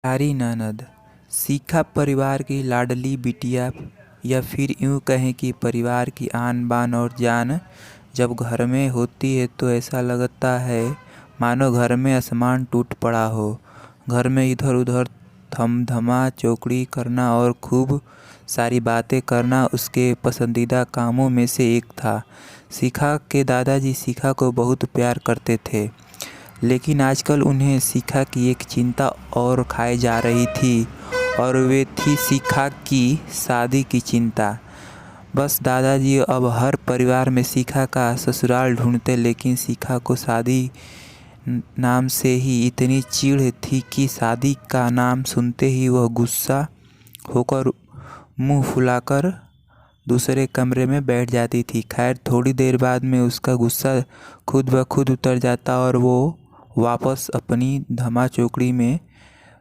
प्यारी ननद शिखा परिवार की लाडली बिटिया या फिर यूँ कहें कि परिवार की आन बान और जान। जब घर में होती है तो ऐसा लगता है मानो घर में आसमान टूट पड़ा हो। घर में इधर उधर थमथमा चौकड़ी करना और खूब सारी बातें करना उसके पसंदीदा कामों में से एक था। शिखा के दादाजी शिखा को बहुत प्यार करते थे, लेकिन आजकल उन्हें शिखा की एक चिंता और खाई जा रही थी, और वे थी शिखा की शादी की चिंता। बस दादाजी अब हर परिवार में शिखा का ससुराल ढूंढते, लेकिन शिखा को शादी नाम से ही इतनी चिढ़ थी कि शादी का नाम सुनते ही वह गुस्सा होकर मुंह फुलाकर दूसरे कमरे में बैठ जाती थी। खैर, थोड़ी देर बाद में उसका गुस्सा खुद ब खुद उतर जाता और वो वापस अपनी धमा चौकड़ी में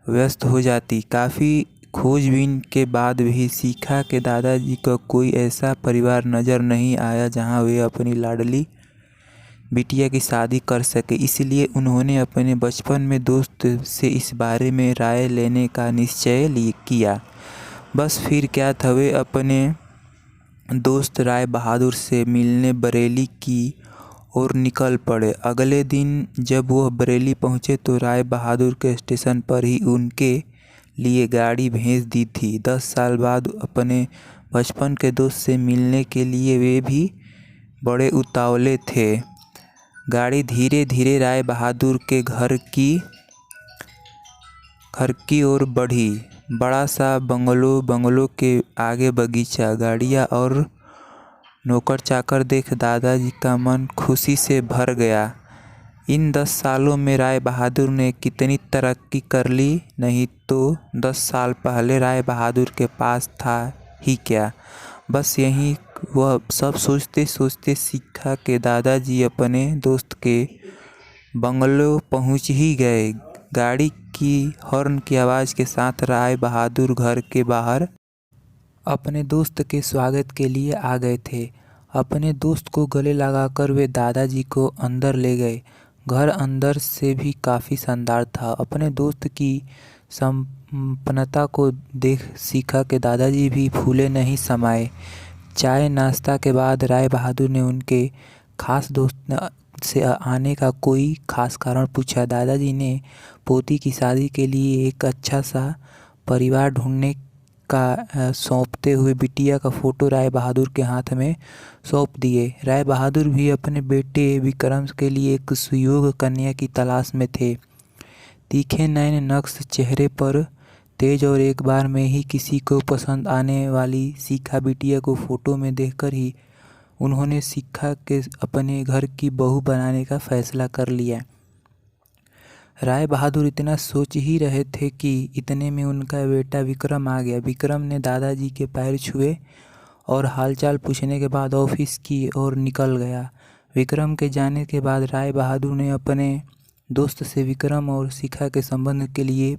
व्यस्त हो जाती। काफ़ी खोजबीन के बाद भी शिखा के दादाजी को कोई ऐसा परिवार नज़र नहीं आया जहां वे अपनी लाडली बिटिया की शादी कर सके। इसलिए उन्होंने अपने बचपन में दोस्त से इस बारे में राय लेने का निश्चय किया। बस फिर क्या था, वे अपने दोस्त राय बहादुर से मिलने बरेली की और निकल पड़े। अगले दिन जब वह बरेली पहुंचे तो राय बहादुर के स्टेशन पर ही उनके लिए गाड़ी भेज दी थी। 10 साल बाद अपने बचपन के दोस्त से मिलने के लिए वे भी बड़े उतावले थे। गाड़ी धीरे धीरे राय बहादुर के घर की ओर बढ़ी। बड़ा सा बंगलों के आगे बगीचा, गाड़ियाँ और नौकर चाकर देख दादाजी का मन खुशी से भर गया। इन 10 सालों में राय बहादुर ने कितनी तरक्की कर ली, नहीं तो 10 साल पहले राय बहादुर के पास था ही क्या। बस यही वह सब सोचते सोचते शिखा के दादाजी अपने दोस्त के बंगलो पहुंच ही गए। गाड़ी की हॉर्न की आवाज़ के साथ राय बहादुर घर के बाहर अपने दोस्त के स्वागत के लिए आ गए थे। अपने दोस्त को गले लगाकर वे दादाजी को अंदर ले गए। घर अंदर से भी काफ़ी शानदार था। अपने दोस्त की संपन्नता को देख शिखा के दादाजी भी फूले नहीं समाये। चाय नाश्ता के बाद राय बहादुर ने उनके खास दोस्त से आने का कोई खास कारण पूछा। दादाजी ने पोती की शादी के लिए एक अच्छा सा परिवार ढूंढने का सौंपते हुए बिटिया का फोटो राय बहादुर के हाथ में सौंप दिए। राय बहादुर भी अपने बेटे विक्रम के लिए एक सुयोग्य कन्या की तलाश में थे। तीखे नयन नक्श चेहरे पर तेज और एक बार में ही किसी को पसंद आने वाली शिखा बिटिया को फोटो में देखकर ही उन्होंने शिखा के अपने घर की बहू बनाने का फैसला कर लिया। राय बहादुर इतना सोच ही रहे थे कि इतने में उनका बेटा विक्रम आ गया। विक्रम ने दादाजी के पैर छुए और हालचाल पूछने के बाद ऑफिस की ओर निकल गया। विक्रम के जाने के बाद राय बहादुर ने अपने दोस्त से विक्रम और शिखा के संबंध के लिए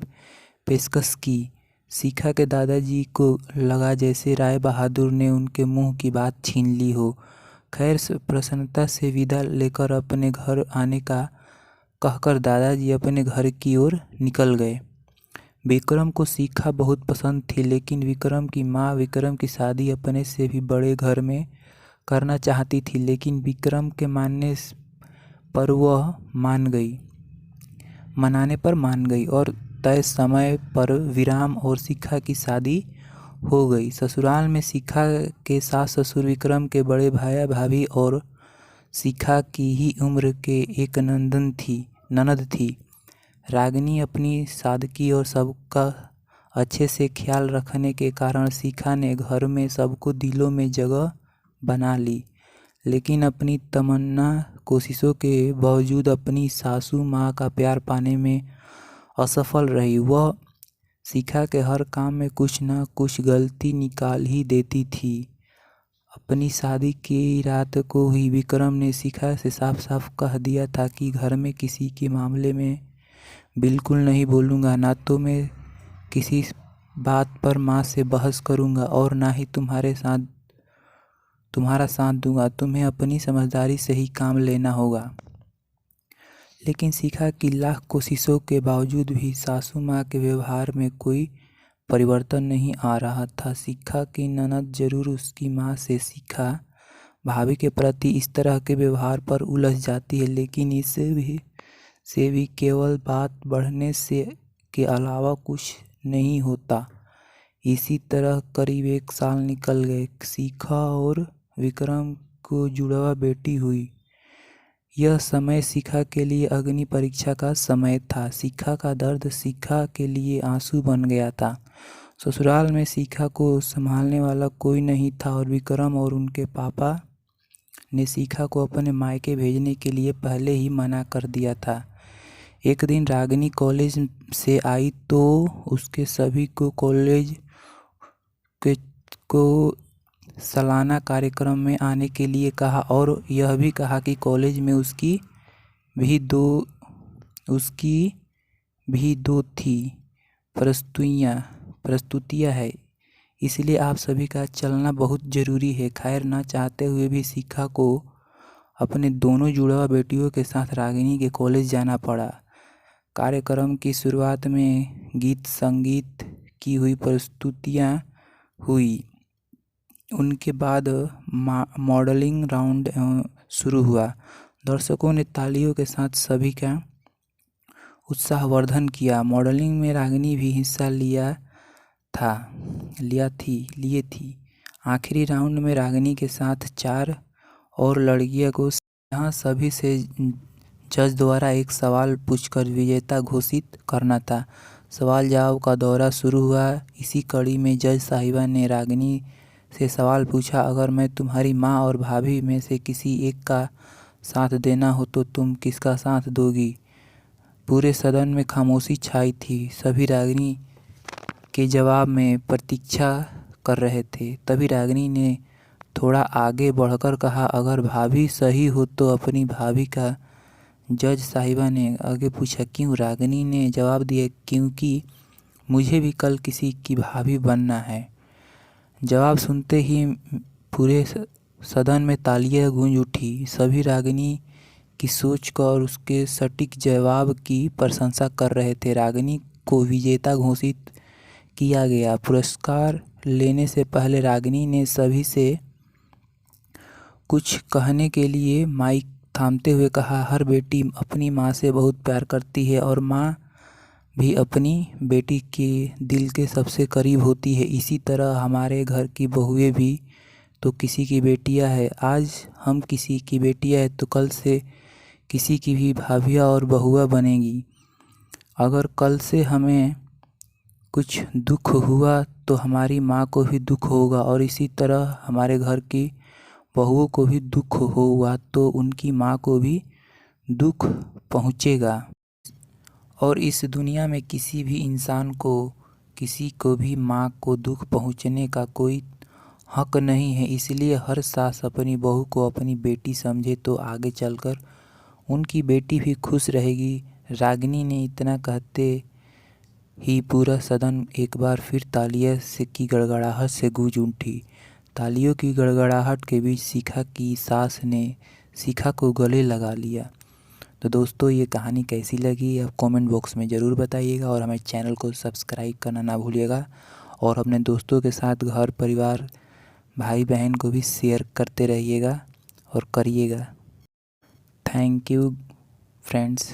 पेशकश की। शिखा के दादाजी को लगा जैसे राय बहादुर ने उनके मुंह की बात छीन ली हो। खैर, प्रसन्नता से विदा लेकर अपने घर आने का कहकर दादाजी अपने घर की ओर निकल गए। विक्रम को शिखा बहुत पसंद थी, लेकिन विक्रम की माँ विक्रम की शादी अपने से भी बड़े घर में करना चाहती थी। लेकिन विक्रम के मानने पर वह मनाने पर मान गई और तय समय पर विराम और शिखा की शादी हो गई। ससुराल में शिखा के सास ससुर विक्रम के बड़े भाई भाभी और शिखा की ही उम्र के एक ननद थी। रागिनी अपनी सादगी और सबका अच्छे से ख्याल रखने के कारण शिखा ने घर में सबको दिलों में जगह बना ली, लेकिन अपनी तमन्ना कोशिशों के बावजूद अपनी सासू माँ का प्यार पाने में असफल रही। वह शिखा के हर काम में कुछ न कुछ गलती निकाल ही देती थी। अपनी शादी की रात को ही विक्रम ने शिखा से साफ साफ कह दिया था कि घर में किसी के मामले में बिल्कुल नहीं बोलूँगा, ना तो मैं किसी बात पर माँ से बहस करूँगा और ना ही तुम्हारा साथ दूंगा। तुम्हें अपनी समझदारी से ही काम लेना होगा। लेकिन शिखा की लाख कोशिशों के बावजूद भी सासू माँ के व्यवहार में कोई परिवर्तन नहीं आ रहा था। शिखा की ननद जरूर उसकी माँ से शिखा भाभी के प्रति इस तरह के व्यवहार पर उलझ जाती है, लेकिन इससे भी केवल बात बढ़ने से के अलावा कुछ नहीं होता। इसी तरह करीब 1 साल निकल गए। शिखा और विक्रम को जुड़वा बेटी हुई। यह समय शिखा के लिए अग्नि परीक्षा का समय था। शिखा का दर्द शिखा के लिए आंसू बन गया था। ससुराल में शिखा को संभालने वाला कोई नहीं था और विक्रम और उनके पापा ने शिखा को अपने मायके भेजने के लिए पहले ही मना कर दिया था। एक दिन रागिनी कॉलेज से आई तो उसके सभी को कॉलेज को सालाना कार्यक्रम में आने के लिए कहा और यह भी कहा कि कॉलेज में उसकी भी दो थी प्रस्तुतियाँ है, इसलिए आप सभी का चलना बहुत ज़रूरी है। खैर, न चाहते हुए भी शिखा को अपने दोनों जुड़वा बेटियों के साथ रागिनी के कॉलेज जाना पड़ा। कार्यक्रम की शुरुआत में गीत संगीत की हुई प्रस्तुतियाँ हुई। उनके बाद मॉडलिंग राउंड शुरू हुआ। दर्शकों ने तालियों के साथ सभी का उत्साहवर्धन किया। मॉडलिंग में रागिनी भी हिस्सा लिए थी। आखिरी राउंड में रागिनी के साथ 4 और लड़कियों को यहाँ सभी से जज द्वारा एक सवाल पूछकर विजेता घोषित करना था। सवाल जवाब का दौरा शुरू हुआ। इसी कड़ी में जज साहिबा ने रागिनी से सवाल पूछा, अगर मैं तुम्हारी माँ और भाभी में से किसी एक का साथ देना हो तो तुम किसका साथ दोगी? पूरे सदन में खामोशी छाई थी। सभी रागिनी के जवाब में प्रतीक्षा कर रहे थे। तभी रागिनी ने थोड़ा आगे बढ़कर कहा, अगर भाभी सही हो तो अपनी भाभी का। जज साहिबा ने आगे पूछा, क्यों? रागिनी ने जवाब दिया, क्योंकि मुझे भी कल किसी की भाभी बनना है। जवाब सुनते ही पूरे सदन में तालियां गूंज उठी। सभी रागिनी की सोच का और उसके सटीक जवाब की प्रशंसा कर रहे थे। रागिनी को विजेता घोषित किया गया। पुरस्कार लेने से पहले रागिनी ने सभी से कुछ कहने के लिए माइक थामते हुए कहा, हर बेटी अपनी माँ से बहुत प्यार करती है और माँ भी अपनी बेटी के दिल के सबसे करीब होती है। इसी तरह हमारे घर की बहुएं भी तो किसी की बेटियां हैं। आज हम किसी की बेटियां हैं तो कल से किसी की भी भाभियां और बहुआ बनेगी। अगर कल से हमें कुछ दुख हुआ तो हमारी माँ को भी दुख होगा और इसी तरह हमारे घर की बहुओं को भी दुख हुआ तो उनकी माँ को भी दुख पहुँचेगा। और इस दुनिया में किसी भी इंसान को किसी को भी माँ को दुख पहुँचने का कोई हक नहीं है। इसलिए हर सास अपनी बहू को अपनी बेटी समझे तो आगे चलकर उनकी बेटी भी खुश रहेगी। रागिनी ने इतना कहते ही पूरा सदन एक बार फिर तालियों से की गड़गड़ाहट से गूंज उठी। तालियों की गड़गड़ाहट के बीच शिखा की सास ने शिखा को गले लगा लिया। तो दोस्तों, ये कहानी कैसी लगी आप कमेंट बॉक्स में ज़रूर बताइएगा और हमारे चैनल को सब्सक्राइब करना ना भूलिएगा और अपने दोस्तों के साथ घर परिवार भाई बहन को भी शेयर करते रहिएगा और करिएगा। Thank you friends.